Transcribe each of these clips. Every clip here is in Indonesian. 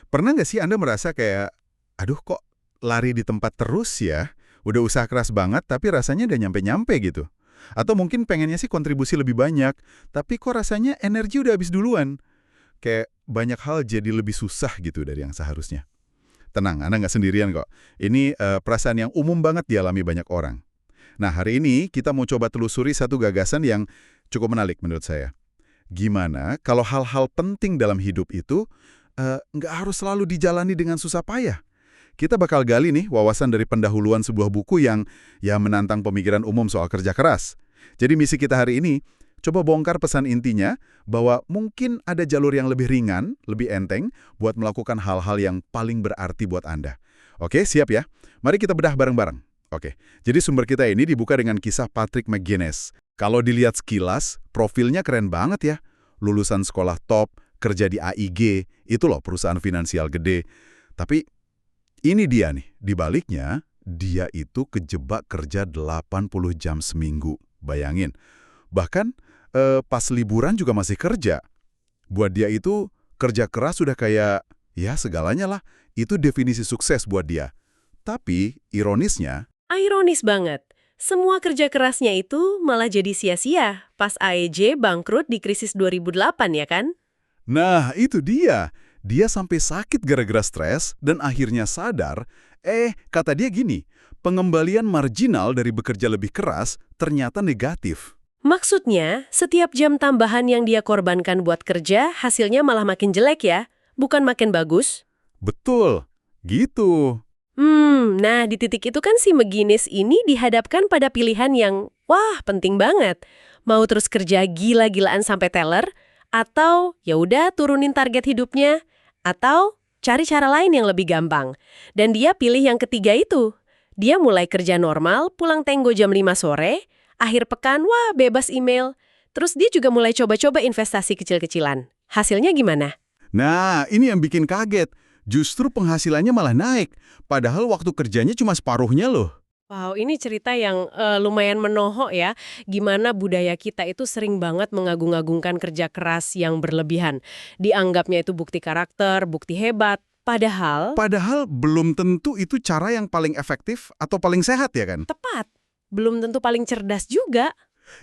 Pernah nggak sih Anda merasa kayak, aduh kok lari di tempat terus ya? Udah usaha keras banget tapi rasanya udah nyampe-nyampe gitu. Atau mungkin pengennya sih kontribusi lebih banyak, tapi kok rasanya energi udah habis duluan. Kayak banyak hal jadi lebih susah gitu dari yang seharusnya. Tenang, Anda nggak sendirian kok. Ini perasaan yang umum banget dialami banyak orang. Nah, hari ini kita mau coba telusuri satu gagasan yang cukup menarik menurut saya. Gimana kalau hal-hal penting dalam hidup itu nggak harus selalu dijalani dengan susah payah? Kita bakal gali nih wawasan dari pendahuluan sebuah buku yang ya menantang pemikiran umum soal kerja keras. Jadi misi kita hari ini, coba bongkar pesan intinya bahwa mungkin ada jalur yang lebih ringan, lebih enteng buat melakukan hal-hal yang paling berarti buat Anda. Oke, siap ya? Mari kita bedah bareng-bareng. Oke, jadi sumber kita ini dibuka dengan kisah Patrick McGuinness. Kalau dilihat sekilas, profilnya keren banget ya. Lulusan sekolah top, kerja di AIG, itu loh perusahaan finansial gede. Tapi ini dia nih, di baliknya, dia itu kejebak kerja 80 jam seminggu. Bayangin. Bahkan pas liburan juga masih kerja. Buat dia itu, kerja keras sudah kayak, ya segalanya lah. Itu definisi sukses buat dia. Tapi, ironisnya, Ironis banget. Semua kerja kerasnya itu malah jadi sia-sia pas AEJ bangkrut di krisis 2008 ya kan? nah itu dia. Dia sampai sakit gara-gara stres dan akhirnya sadar, kata dia gini, pengembalian marginal dari bekerja lebih keras ternyata negatif. Maksudnya, setiap jam tambahan yang dia korbankan buat kerja, hasilnya malah makin jelek ya? Bukan makin bagus? Betul, gitu. Nah di titik itu kan si McGuinness ini dihadapkan pada pilihan yang, wah penting banget. Mau terus kerja gila-gilaan sampai teller, atau ya udah turunin target hidupnya, atau cari cara lain yang lebih gampang. Dan dia pilih yang ketiga itu. Dia mulai kerja normal, pulang tenggo jam 5 sore, akhir pekan, wah bebas email. Terus dia juga mulai coba-coba investasi kecil-kecilan. Hasilnya gimana? Nah, ini yang bikin kaget. Justru penghasilannya malah naik, padahal waktu kerjanya cuma separuhnya loh. Wow, ini cerita yang lumayan menohok ya. Gimana budaya kita itu sering banget mengagung-agungkan kerja keras yang berlebihan. Dianggapnya itu bukti karakter, bukti hebat. Padahal, Padahal belum tentu itu cara yang paling efektif atau paling sehat ya kan? tepat. Belum tentu paling cerdas juga.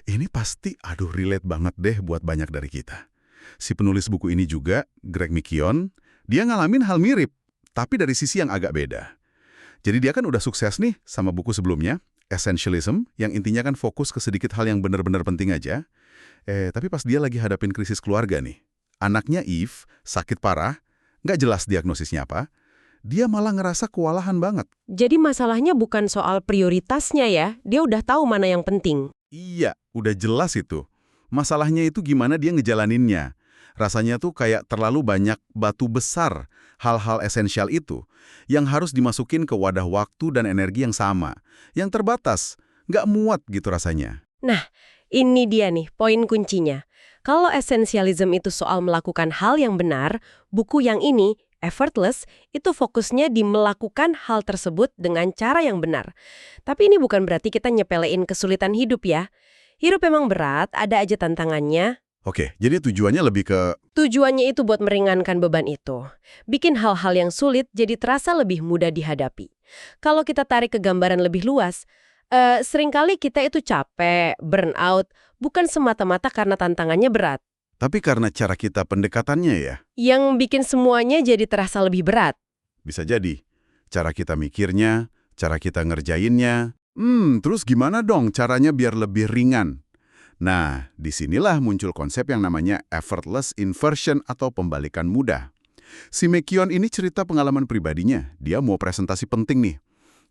Ini pasti, aduh relate banget deh buat banyak dari kita. Si penulis buku ini juga, Greg McKeown, dia ngalamin hal mirip, tapi dari sisi yang agak beda. Jadi dia kan udah sukses nih sama buku sebelumnya, Essentialism, yang intinya kan fokus ke sedikit hal yang benar-benar penting aja. Tapi pas dia lagi hadapin krisis keluarga nih, anaknya Eve sakit parah, nggak jelas diagnosisnya apa, dia malah ngerasa kewalahan banget. Jadi masalahnya bukan soal prioritasnya ya. Dia udah tahu mana yang penting. Iya, udah jelas itu. Masalahnya itu gimana dia ngejalaninnya. Rasanya tuh kayak terlalu banyak batu besar, hal-hal esensial itu, yang harus dimasukin ke wadah waktu dan energi yang sama, yang terbatas, nggak muat gitu rasanya. Nah, ini dia nih poin kuncinya. Kalau esensialism itu soal melakukan hal yang benar, buku yang ini, Effortless, itu fokusnya di melakukan hal tersebut dengan cara yang benar. Tapi ini bukan berarti kita nyepelein kesulitan hidup ya. Hidup memang berat, ada aja tantangannya. Oke, jadi tujuannya lebih ke, Tujuannya itu buat meringankan beban itu. Bikin hal-hal yang sulit jadi terasa lebih mudah dihadapi. Kalau kita tarik ke gambaran lebih luas, seringkali kita itu capek, burn out, bukan semata-mata karena tantangannya berat. tapi karena cara kita pendekatannya ya, Yang bikin semuanya jadi terasa lebih berat. bisa jadi. Cara kita mikirnya, cara kita ngerjainnya. Terus gimana dong caranya biar lebih ringan? Nah, disinilah muncul konsep yang namanya effortless inversion atau pembalikan mudah. Si McKeown ini cerita pengalaman pribadinya. Dia mau presentasi penting nih.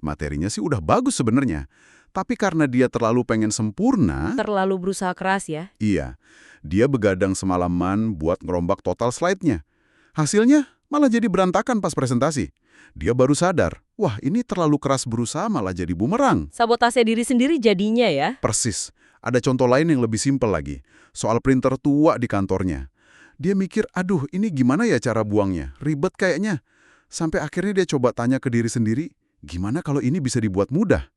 Materinya sih udah bagus sebenarnya. Tapi karena dia terlalu pengen sempurna, Terlalu berusaha keras ya. iya, dia begadang semalaman buat ngerombak total slide-nya. Hasilnya malah jadi berantakan pas presentasi. Dia baru sadar, wah ini terlalu keras berusaha malah jadi bumerang. Sabotase diri sendiri jadinya ya. Persis. Ada contoh lain yang lebih simpel lagi. Soal printer tua di kantornya. Dia mikir, aduh ini gimana ya cara buangnya? Ribet kayaknya. Sampai akhirnya dia coba tanya ke diri sendiri, gimana kalau ini bisa dibuat mudah?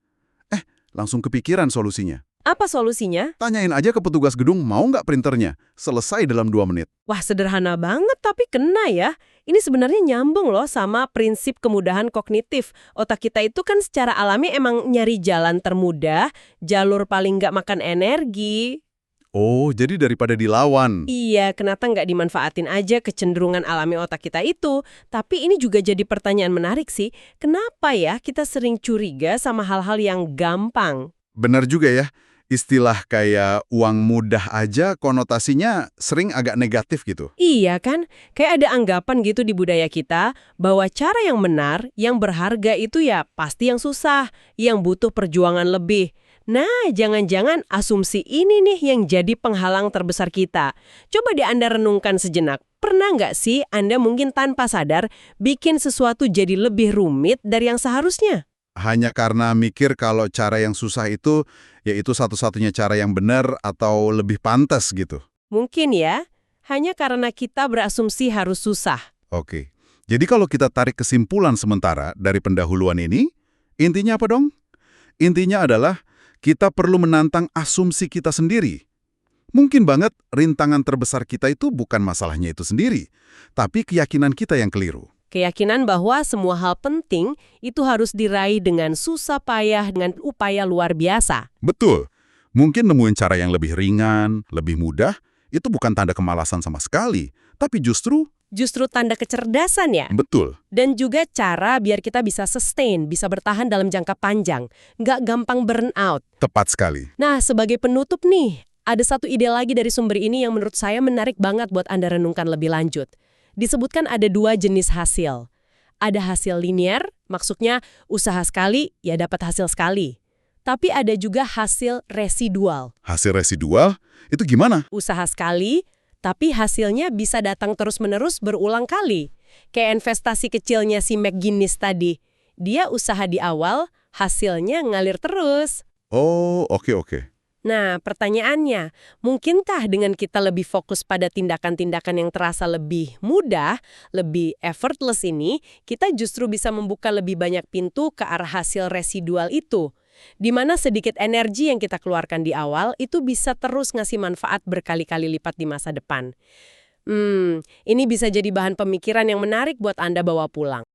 Langsung kepikiran solusinya. Apa solusinya? Tanyain aja ke petugas gedung mau nggak printernya. Selesai dalam 2 menit. Wah, sederhana banget tapi kena ya. Ini sebenarnya nyambung loh sama prinsip kemudahan kognitif. Otak kita itu kan secara alami emang nyari jalan termudah, jalur paling nggak makan energi. Oh, jadi daripada dilawan. Iya, kenapa nggak dimanfaatin aja kecenderungan alami otak kita itu? Tapi ini juga jadi pertanyaan menarik sih. Kenapa ya kita sering curiga sama hal-hal yang gampang? Benar juga ya. Istilah kayak uang mudah aja konotasinya sering agak negatif gitu. Iya kan? Kayak ada anggapan gitu di budaya kita bahwa cara yang benar, yang berharga itu ya pasti yang susah, yang butuh perjuangan lebih. Nah, jangan-jangan asumsi ini nih yang jadi penghalang terbesar kita. Coba deh Anda renungkan sejenak. Pernah nggak sih Anda mungkin tanpa sadar bikin sesuatu jadi lebih rumit dari yang seharusnya? Hanya karena mikir kalau cara yang susah itu, yaitu satu-satunya cara yang benar atau lebih pantas gitu. Mungkin ya, hanya karena kita berasumsi harus susah. Oke. Jadi kalau kita tarik kesimpulan sementara dari pendahuluan ini, intinya apa dong? Intinya adalah kita perlu menantang asumsi kita sendiri. Mungkin banget rintangan terbesar kita itu bukan masalahnya itu sendiri, tapi keyakinan kita yang keliru. Keyakinan bahwa semua hal penting itu harus diraih dengan susah payah, dengan upaya luar biasa. Betul. Mungkin nemuin cara yang lebih ringan, lebih mudah, itu bukan tanda kemalasan sama sekali, tapi justru Justru tanda kecerdasan ya. betul. Dan juga cara biar kita bisa sustain, bisa bertahan dalam jangka panjang. Nggak gampang burn out. Tepat sekali. Nah, sebagai penutup nih, ada satu ide lagi dari sumber ini yang menurut saya menarik banget buat Anda renungkan lebih lanjut. Disebutkan ada 2 jenis hasil. Ada hasil linear, maksudnya usaha sekali, ya dapat hasil sekali. Tapi ada juga hasil residual. Hasil residual, itu gimana? Usaha sekali, tapi hasilnya bisa datang terus-menerus berulang kali. Kayak investasi kecilnya si McGinnis tadi. Dia usaha di awal, hasilnya ngalir terus. Oh, oke. Nah, pertanyaannya, mungkinkah dengan kita lebih fokus pada tindakan-tindakan yang terasa lebih mudah, lebih effortless ini, kita justru bisa membuka lebih banyak pintu ke arah hasil residual itu? Di mana sedikit energi yang kita keluarkan di awal itu bisa terus ngasih manfaat berkali-kali lipat di masa depan. Ini bisa jadi bahan pemikiran yang menarik buat Anda bawa pulang.